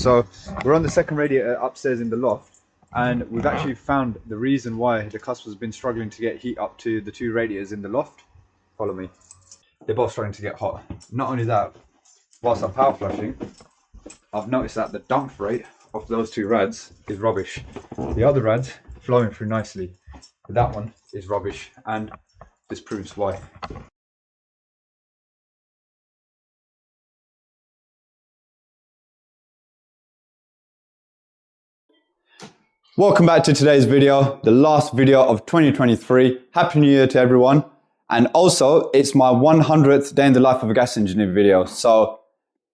So we're on the second radiator upstairs in the loft, and we've actually found the reason why the customer's been struggling to get heat up to the two radiators in the loft. Follow me. They're both starting to get hot. Not only that, whilst I'm power flushing, I've noticed that the dump rate of those two rads is rubbish. The other rad's flowing through nicely, but that one is rubbish, and this proves why. Welcome back to today's video, the last video of 2023. Happy New Year to everyone. And also, it's my 100th day in the life of a gas engineer video. So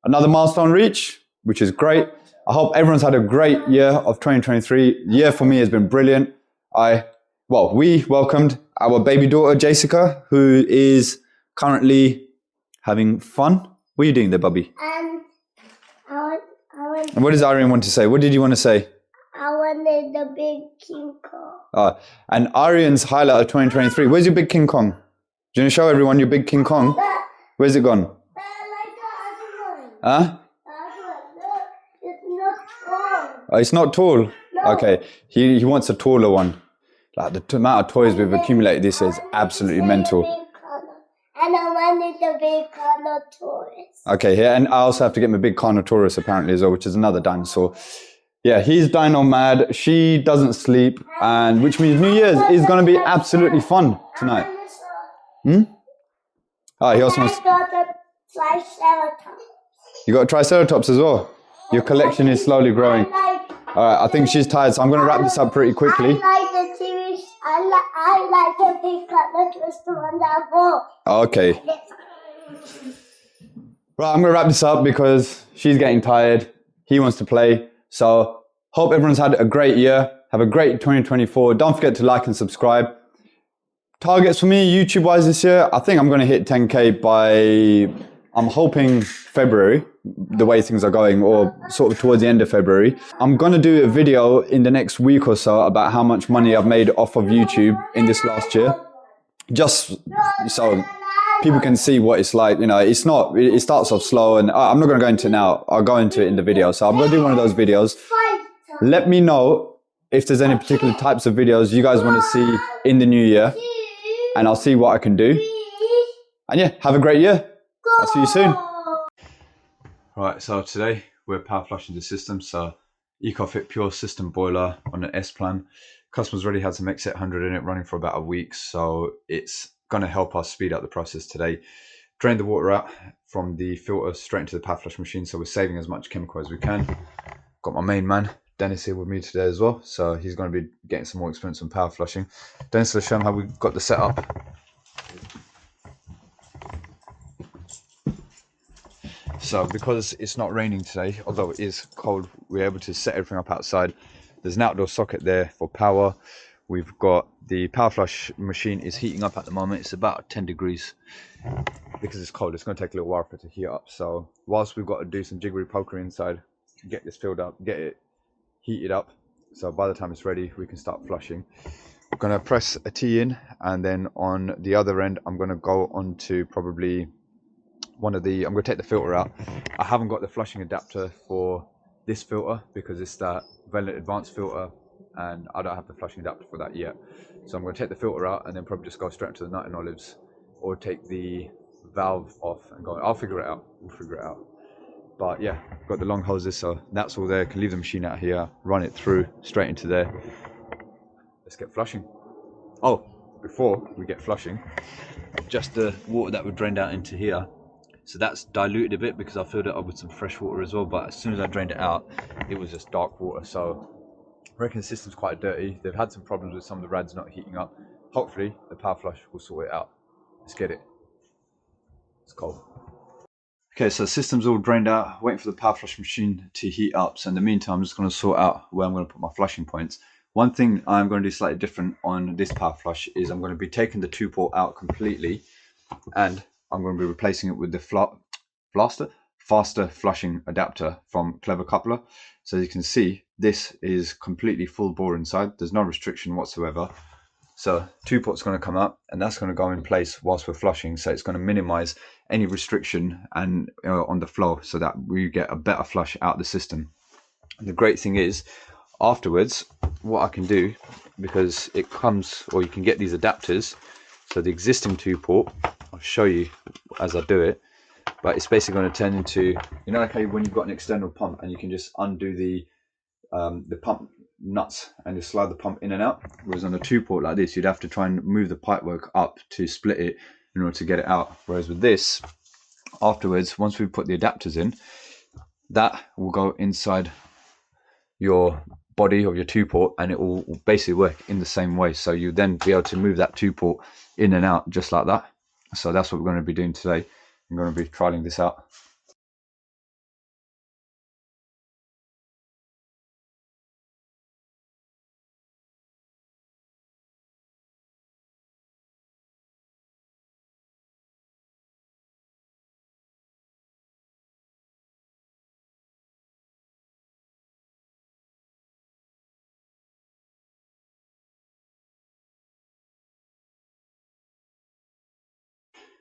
another milestone reach, which is great. I hope everyone's had a great year of 2023. The year for me has been brilliant. We welcomed our baby daughter, Jessica, who is currently having fun. What are you doing there, Bubby? And what does Irene want to say? What did you want to say? I wanted the big King Kong. And Arian's highlight of 2023. Where's your big King Kong? Do you want to show everyone your big King Kong? Where's it gone? Huh? It's not tall. Oh, it's not tall? No. Okay, he wants a taller one. Like the amount of toys we've accumulated this year is absolutely mental. And I wanted the big Carnotaurus. Okay, here, and I also have to get my big Carnotaurus apparently as well, which is another dinosaur. Yeah, he's dino mad. She doesn't sleep, and which means New Year's is going to be absolutely fun tonight. Oh, he also wants. I got a Triceratops. You got a Triceratops as well. Your collection is slowly growing. All right, I think she's tired, so I'm going to wrap this up pretty quickly. I like the TV. I like the big Carnotaurus, the one that ball. Okay. Right, I'm going to wrap this up because she's getting tired. He wants to play. So, hope everyone's had a great year. Have a great 2024. Don't forget to like and subscribe. Targets for me, YouTube-wise this year, I think I'm going to hit 10K by, I'm hoping February, the way things are going, or sort of towards the end of February. I'm going to do a video in the next week or so about how much money I've made off of YouTube in this last year. Just so people can see what it's like. You know, it starts off slow, and I'm not going to go into it now. I'll go into it in the video. So I'm going to do one of those videos. Let me know if there's any particular types of videos you guys want to see in the new year, and I'll see what I can do. And yeah, have a great year. I'll see you soon. Right, so today we're power flushing the system. So EcoFit Pure System Boiler on an S plan. Customer's already had some X800 in it running for about a week, so it's going to help us speed up the process today. Drain the water out from the filter straight into the power flush machine, so we're saving as much chemical as we can. Got my main man Dennis here with me today as well, so he's going to be getting some more experience on power flushing. Dennis, let's show him how we've got the setup. So because it's not raining today, although it is cold, we're able to set everything up outside. There's an outdoor socket there for power. We've got the power flush machine is heating up at the moment. It's about 10 degrees because it's cold. It's going to take a little while for it to heat up. So whilst we've got to do some jiggery pokery inside, get this filled up, get it heated up. So by the time it's ready, we can start flushing. I'm going to press a T in, and then on the other end, I'm going to go on to probably I'm going to take the filter out. I haven't got the flushing adapter for this filter because it's that Vaillant advanced filter, and I don't have the flushing adapter for that yet. So I'm going to take the filter out and then probably just go straight into the nut and olives, or take the valve off and go. I'll figure it out. We'll figure it out. But yeah, got the long hoses, so that's all there. Can leave the machine out here, run it through straight into there. Let's get flushing. Oh, before we get flushing, just the water that we drained out into here. So that's diluted a bit because I filled it up with some fresh water as well, but as soon as I drained it out, it was just dark water. So I reckon the system's quite dirty. They've had some problems with some of the rads not heating up. Hopefully the power flush will sort it out. Let's get it. It's cold. Okay, so the system's all drained out, waiting for the power flush machine to heat up. So in the meantime, I'm just going to sort out where I'm going to put my flushing points. One thing I'm going to do slightly different on this power flush is I'm going to be taking the 2-port out completely, and I'm going to be replacing it with the faster flushing adapter from Clever Coupler. So as you can see, this is completely full bore inside. There's no restriction whatsoever. So 2-port's going to come up, and that's going to go in place whilst we're flushing. So it's going to minimize any restriction and on the flow, so that we get a better flush out the system. The great thing is, afterwards, what I can do, because it comes, or you can get these adapters. So the existing 2-port, I'll show you as I do it, but it's basically going to turn into, you know, like how when you've got an external pump and you can just undo the pump nuts and just slide the pump in and out. Whereas on a 2-port like this, you'd have to try and move the pipework up to split it in order to get it out. Whereas with this, afterwards, once we put the adapters in, that will go inside your body of your 2-port, and it will basically work in the same way. So you then be able to move that 2-port in and out just like that. So that's what we're going to be doing today. I'm going to be trialing this out.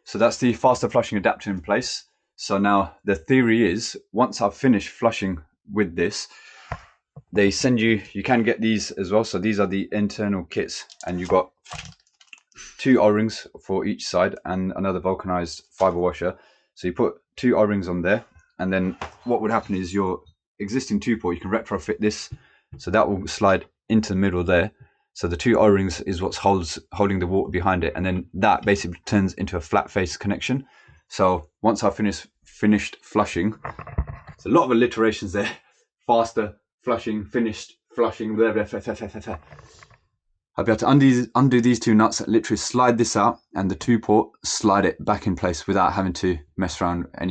So that's the faster flushing adapter in place. So now the theory is, once I've finished flushing with this, they send you, you can get these as well. So these are the internal kits, and you've got 2 O-rings for each side and another vulcanized fiber washer. So you put 2 O-rings on there, and then what would happen is your existing 2-port, you can retrofit this, so that will slide into the middle there. So the 2 O-rings is what's holding the water behind it, and then that basically turns into a flat face connection. So once I've finished flushing, it's a lot of alliterations there. Faster flushing, finished flushing, blah, blah, blah, blah, blah, blah. I'll be able to undo these 2 nuts, literally slide this out, and the 2-port, slide it back in place without having to mess around with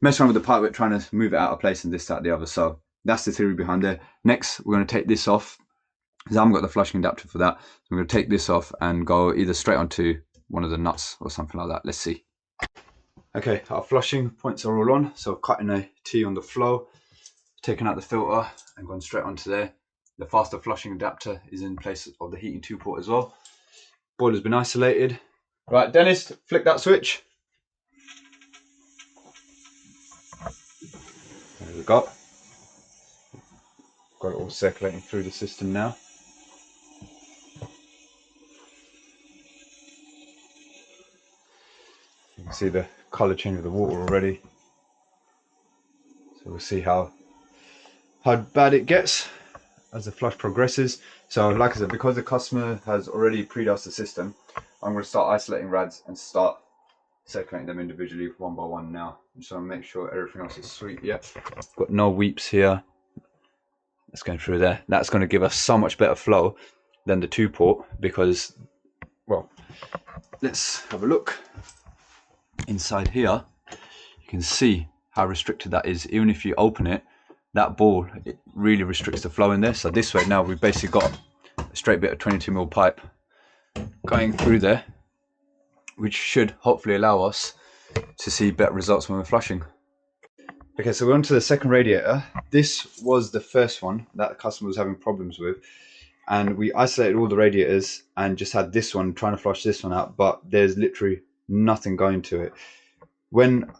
the pipework trying to move it out of place and this, that, the other. So that's the theory behind it. Next, we're going to take this off, because I haven't got the flushing adapter for that. So I'm going to take this off and go either straight onto one of the nuts or something like that. Let's see. Okay, our flushing points are all on. So cutting a T on the flow, taking out the filter and going straight onto there. The faster flushing adapter is in place of the heating 2-port as well. Boiler's been isolated. Right, Dennis, flick that switch. There we go. Got it all circulating through the system now. You can see the colour change of the water already. So we'll see how bad it gets as the flush progresses. So like I said, because the customer has already pre-dosed the system, I'm going to start isolating rads and start circulating them individually one by one now. I'm just going to make sure everything else is sweet. Yeah, got no weeps here. That's going through there. That's going to give us so much better flow than the 2-port, because, well, let's have a look inside here. You can see how restricted that is. Even if you open it, that ball, it really restricts the flow in there. So this way now we've basically got a straight bit of 22mm pipe going through there, which should hopefully allow us to see better results when we're flushing. Okay, so we're on to the second radiator. This was the first one that the customer was having problems with, and we isolated all the radiators and just had this one trying to flush this one out, but there's literally nothing going to it. When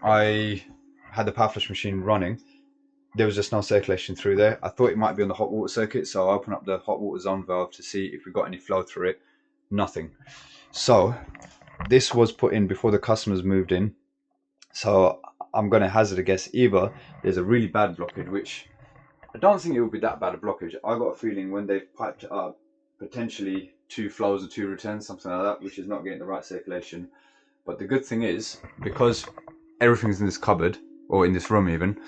I had the power flush machine running, there was just no circulation through there. I thought it might be on the hot water circuit, so I opened up the hot water zone valve to see if we got any flow through it. Nothing. So this was put in before the customers moved in. So I'm going to hazard a guess, either there's a really bad blockage, which I don't think it will be that bad a blockage. I got a feeling when they've piped it up, potentially 2 flows or 2 returns, something like that, which is not getting the right circulation. But the good thing is, because everything's in this cupboard, or in this room even,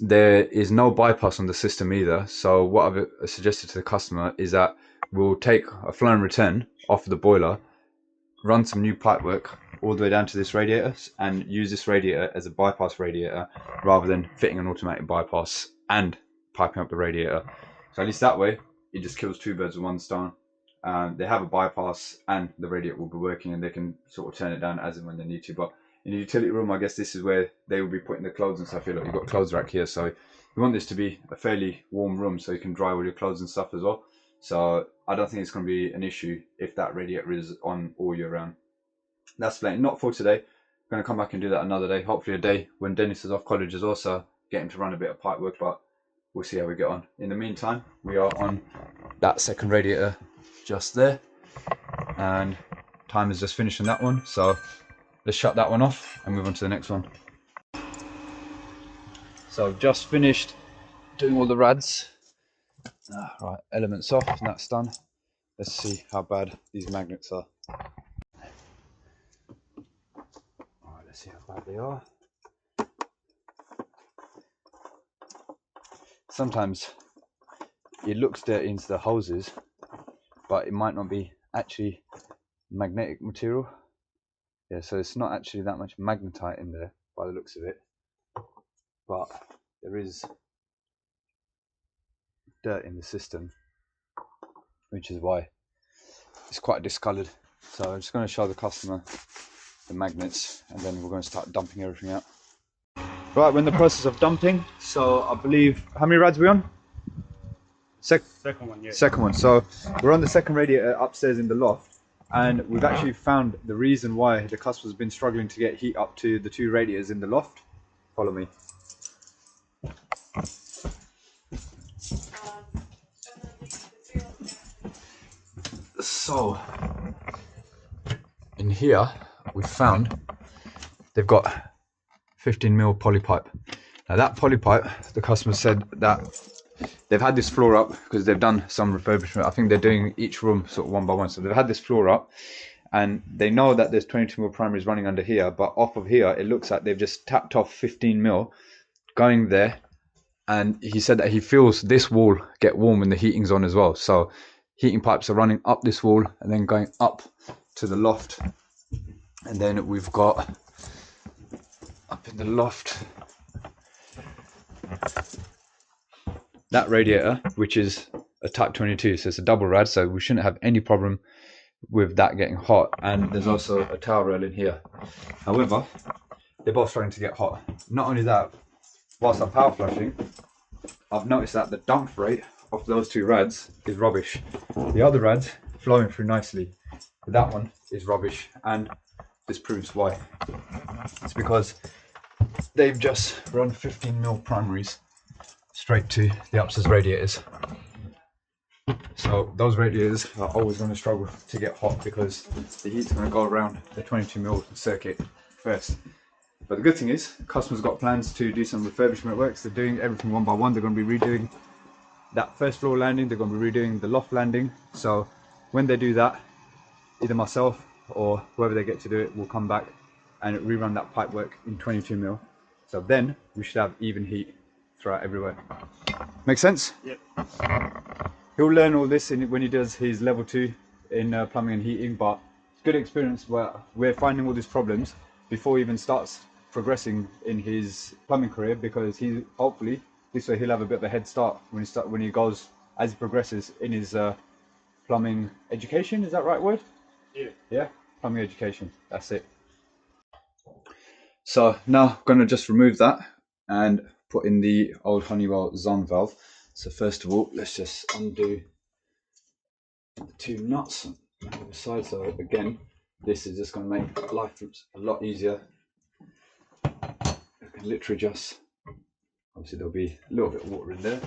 there is no bypass on the system either. So what I've suggested to the customer is that we'll take a flow and return off the boiler, run some new pipework all the way down to this radiator, and use this radiator as a bypass radiator rather than fitting an automatic bypass and piping up the radiator. So at least that way it just kills 2 birds with 1 stone. They have a bypass and the radiator will be working, and they can sort of turn it down as and when they need to. But in the utility room, I guess this is where they will be putting the clothes and stuff. You've got clothes rack here, so you want this to be a fairly warm room so you can dry all your clothes and stuff as well. So I don't think it's going to be an issue if that radiator is on all year round. That's plenty. Not for today. I'm going to come back and do that another day. Hopefully a day when Dennis is off college as well, so get him to run a bit of pipe work. But we'll see how we get on. In the meantime, we are on that second radiator just there, and time is just finished on that one, so let's shut that one off and move on to the next one. So I've just finished doing all the rads. Right, elements off, and that's done. Let's see how bad these magnets are. Alright, let's see how bad they are. Sometimes it looks dirty into the hoses, but it might not be actually magnetic material. Yeah, so it's not actually that much magnetite in there by the looks of it, but there is dirt in the system, which is why it's quite discoloured. So I'm just going to show the customer the magnets, and then we're going to start dumping everything out. Right, we're in the process of dumping. So I believe, how many rads are we on? Second one, yeah. Second one. So we're on the second radiator upstairs in the loft, and we've actually found the reason why the customer's been struggling to get heat up to the two radiators in the loft. Follow me. So in here we found they've got 15mm poly pipe. Now that poly pipe, the customer said that they've had this floor up because they've done some refurbishment. I think they're doing each room sort of one by one. So they've had this floor up, and they know that there's 22mm primaries running under here, but off of here it looks like they've just tapped off 15mm going there. And he said that he feels this wall get warm when the heating's on as well. So heating pipes are running up this wall and then going up to the loft. And then we've got up in the loft that radiator, which is a type 22, so it's a double rad, so we shouldn't have any problem with that getting hot. And there's also a towel rail in here. However, they're both starting to get hot. Not only that, whilst I'm power flushing, I've noticed that the dump rate of those two rads is rubbish. The other rad's flowing through nicely, but that one is rubbish, and this proves why. It's because they've just run 15mm primaries straight to the upstairs radiators. So those radiators are always going to struggle to get hot because the heat's going to go around the 22mm circuit first. But the good thing is, customers got plans to do some refurbishment works. They're doing everything one by one. They're going to be redoing that first floor landing. They're going to be redoing the loft landing. So when they do that, either myself or whoever they get to do it will come back and rerun that pipe work in 22mm. So then we should have even heat throughout everywhere. Make sense? Yep. He'll learn all this when he does his level 2 in plumbing and heating, but it's good experience where we're finding all these problems before he even starts progressing in his plumbing career, because he hopefully this way he'll have a bit of a head start when he goes, as he progresses in his plumbing education. Is that right word? Yeah, plumbing education, that's it. So now I'm going to just remove that and put in the old Honeywell zone valve. So first of all, let's just undo the two nuts on the side. So again, this is just going to make life a lot easier. You can literally just, obviously there'll be a little bit of water in there.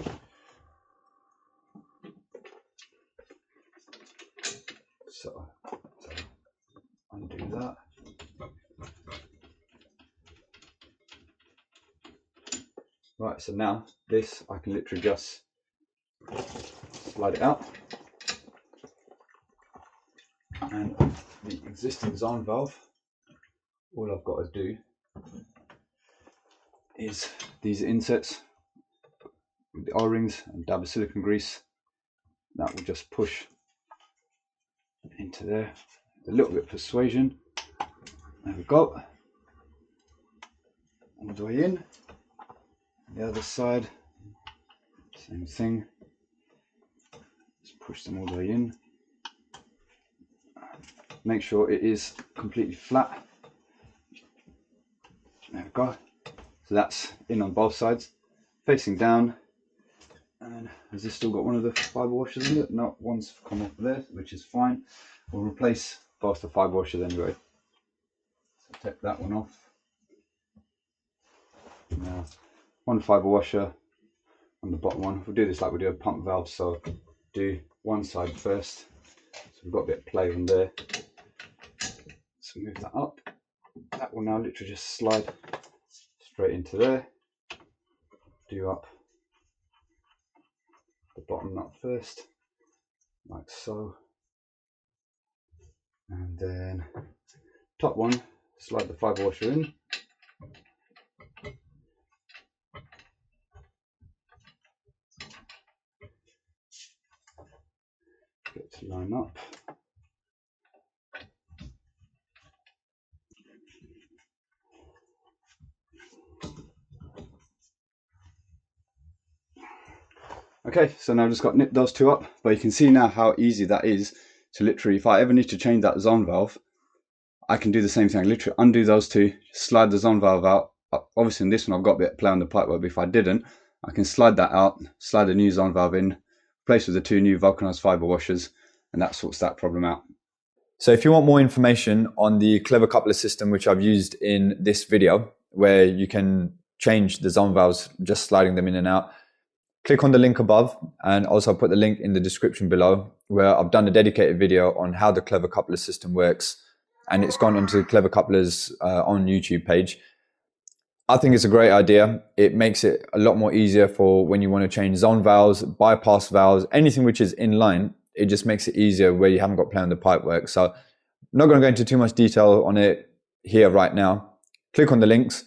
So undo that. Right, so now this I can literally just slide it out, and the existing zone valve, all I've got to do is these insets with the O-rings and dab of silicone grease. That will just push into there, a little bit of persuasion. There we go, all the way in. The other side, same thing, just push them all the way in. Make sure it is completely flat. There we go. So that's in on both sides, facing down. And has this still got one of the fibre washers in it? No, one's come off there, which is fine. We'll replace both the fibre washers anyway. So take that one off. Now, one fibre washer, on the bottom one. We'll do this like we do a pump valve, so do one side first. So we've got a bit of play on there. So move that up. That will now literally just slide straight into there. Do up the bottom nut first, like so. And then top one, slide the fibre washer in. Get it to line up. Okay, so now I've just got to nip those two up, but you can see now how easy that is to literally, if I ever need to change that zone valve, I can do the same thing. Literally undo those two, slide the zone valve out. Obviously in this one I've got a bit of play on the pipework, but if I didn't, I can slide that out, slide a new zone valve in, replace with the two new vulcanized fibre washers, and that sorts that problem out. So if you want more information on the clever coupler system, which I've used in this video, where you can change the zone valves just sliding them in and out, click on the link above, and also I'll put the link in the description below, where I've done a dedicated video on how the clever coupler system works, and it's gone onto Clever Couplers on YouTube page. I think it's a great idea. It makes it a lot more easier for when you want to change zone valves, bypass valves, anything which is in line. It just makes it easier where you haven't got play on the pipework. So I'm not going to go into too much detail on it here right now. Click on the links,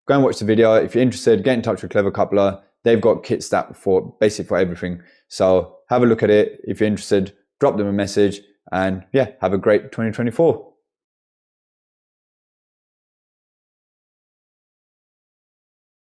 go and watch the video. If you're interested, get in touch with Clever Coupler. They've got kits that for basically for everything. So have a look at it. If you're interested, drop them a message, and yeah, have a great 2024.